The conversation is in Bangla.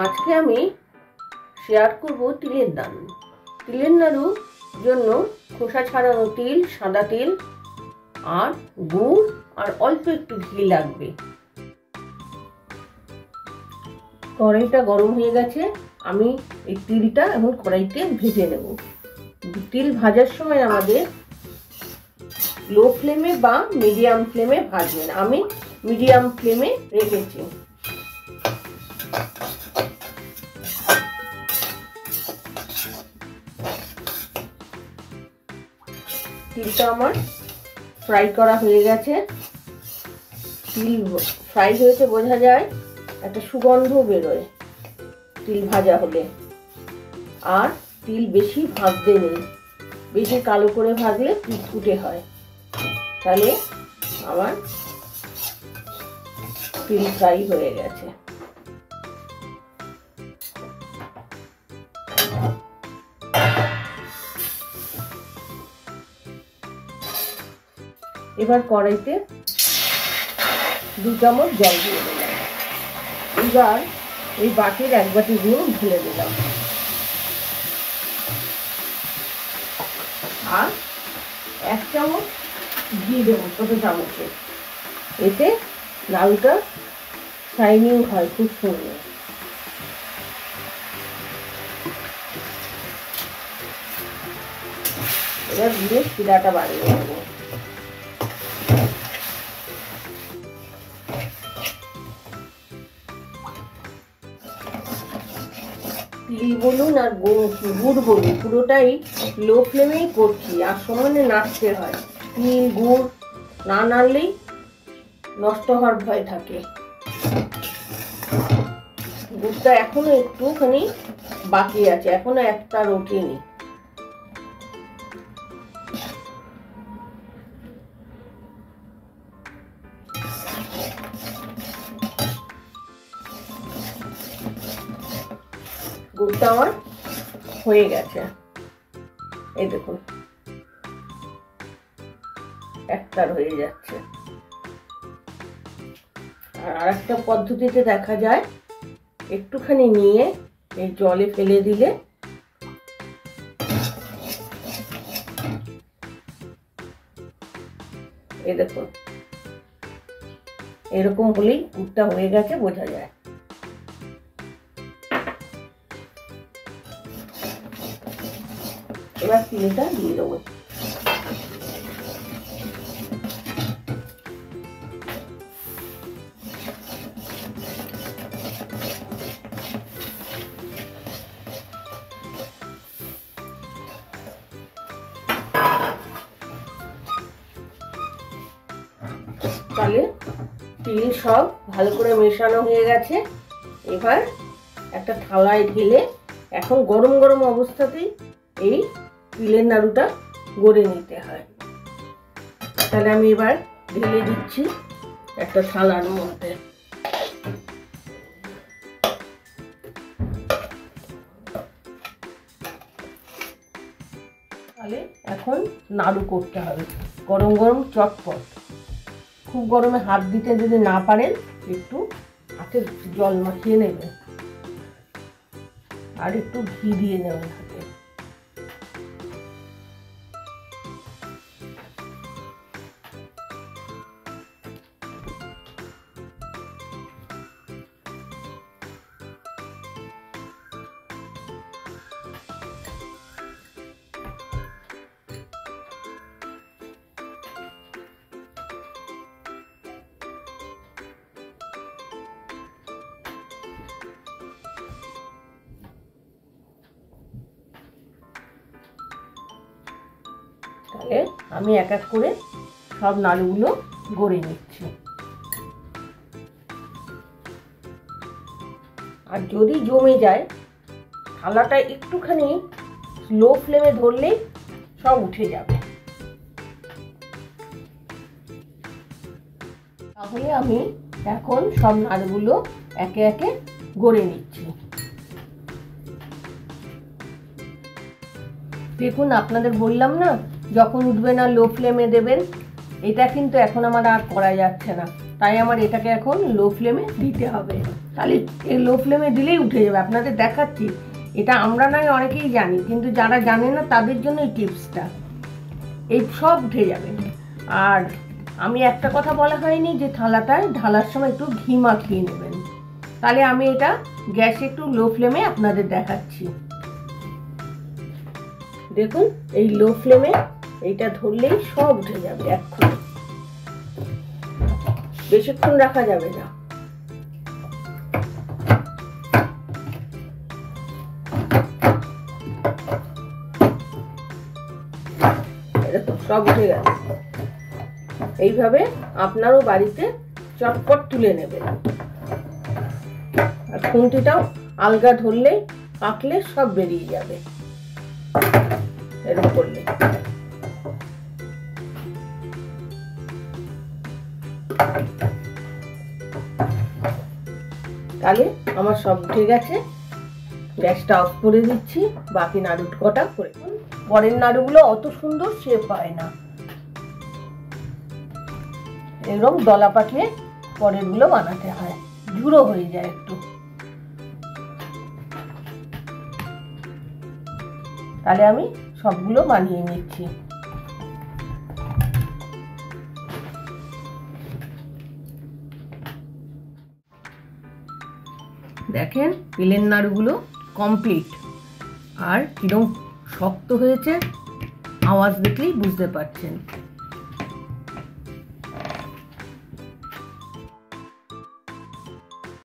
আজকে আমি শেয়ার করব তিলের নাড়ু। তিলের নাড়ুর জন্য খোসা ছাড়ানো তিল, সাদা তিল আর গুড় আর অল্প একটু ঘি লাগবে। কড়াইটা গরম হয়ে গেছে, আমি এই তিলটা এখন কড়াইতে ভেজে নেব। তিল ভাজার সময় আমাদের লো ফ্লেমে বা মিডিয়াম ফ্লেমে ভাজবেন। আমি মিডিয়াম ফ্লেমে রেখেছি। তিলটা আমার ফ্রাই করা হয়ে গেছে। তিল ফ্রাই হয়েছে বোঝা যায়, একটা সুগন্ধ বেরোয় তিল ভাজা হলে। আর তিল বেশি ভাজতে নেই, বেশি কালো করে ভাজলে ফুটফুটে হয়। তাহলে আমার তিল ফ্রাই হয়ে গেছে। এবার কড়াইতে 2 চামচ জল দিয়ে দিলাম। এবার এই বাটির 1 বাটি গুড় ঢেলে দিলাম আর 1 চামচ ঘি দেবো ছোট চামচে। এতে নাড়ুটা শাইনিং হয় খুব সুন্দর। এবার দিয়ে শিরাটা বানিয়ে নেবো। তিল বলুন আর গুড় বলুন, পুরোটাই লো ফ্লেমেই করছি আর সমানে নাড়তে হয়। তিল গুড় না নাড়লেই নষ্ট হওয়ার ভয় থাকে। গুড়টা এখনো একটুখানি বাকি আছে, এখনো একটা ওঠেনি। গুড়টা আমার হয়ে গেছে, এই দেখুন একটার হয়ে যাচ্ছে। আর আরেকটা পদ্ধতিতে দেখা যায়, একটুখানি নিয়ে এই জলে ফেলে দিলে এই দেখুন এরকম হলেই গুড়টা হয়ে গেছে বোঝা যায়। এবার তিলটা দিয়ে দেবো। তাহলে তিল সব ভালো করে মেশানো হয়ে গেছে। এবার একটা থালায় ঢেলে এখন গরম গরম অবস্থাতেই এই তিলের নাড়ুটা গড়ে নিতে হয়। তাহলে আমি এবার ঢেলে দিচ্ছি একটা থালার মধ্যে। তাহলে এখন নাড়ু করতে হবে গরম গরম চটপট। খুব গরমে হাত দিতে যদি না পারেন একটু হাতে জল মাখিয়ে নেবেন আর একটু ঘি দিয়ে নেবেন হাতে। তাহলে আমি এক এক করে সব নাড়ুগুলো গড়ে নিচ্ছি। আর যদি জমে যায় থালাটা একটুখানি লো ফ্লেমে ধরলেই সব উঠে যাবে। তাহলে আমি এখন সব নাড়ুগুলো একে একে গড়ে নিচ্ছি। দেখুন আপনাদের বললাম না, যখন উঠবে না লো ফ্লেমে দেবেন। এটা কিন্তু এখন আমার আর করা যাচ্ছে না, তাই আমার এটাকে এখন লো ফ্লেমে দিতে হবে। তাহলে লো ফ্লেমে দিলেই উঠে যাবে। আপনাদের দেখাচ্ছি, এটা আমরা নয় অনেকেই জানি, কিন্তু যারা জানে না তাদের জন্য এই টিপসটা। এই সব উঠে যাবে। আর আমি একটা কথা বলা হয়নি যে থালাটায় ঢালার সময় একটু ঘি মাখিয়ে নেবেন। তাহলে আমি এটা গ্যাসে একটু লো ফ্লেমে আপনাদের দেখাচ্ছি। দেখুন এই লো ফ্লেমে এইটা ধরলেই সব উঠে যাবে এক্ষুনি, বেশিক্ষণ রাখা যাবে না। দেখুন সব উঠে গেছে। এইভাবে আপনারও বাড়িতে চটপট তুলে নেবেন। আর খুন্তিটাও আলগা ধরলেই পাকলে সব বেরিয়ে যাবে এরকম করলে। তাহলে আমার সব উঠে গেছে। গ্যাসটা অফ করে দিচ্ছি, বাকি নাড়ু কটা করে। পরের নাড়ুগুলো অত সুন্দর শেপ হয় না, এরকম দলা পাকিয়ে পরের গুলো বানাতে হয়, ঝুড়ো হয়ে যায় একটু। তাহলে আমি সবগুলো বানিয়ে নিচ্ছি। দেখেন তেলের নাড়ুগুলো কমপ্লিট। আর কিরকম শক্ত হয়েছে আওয়াজ দেখলেই বুঝতে পারছেন।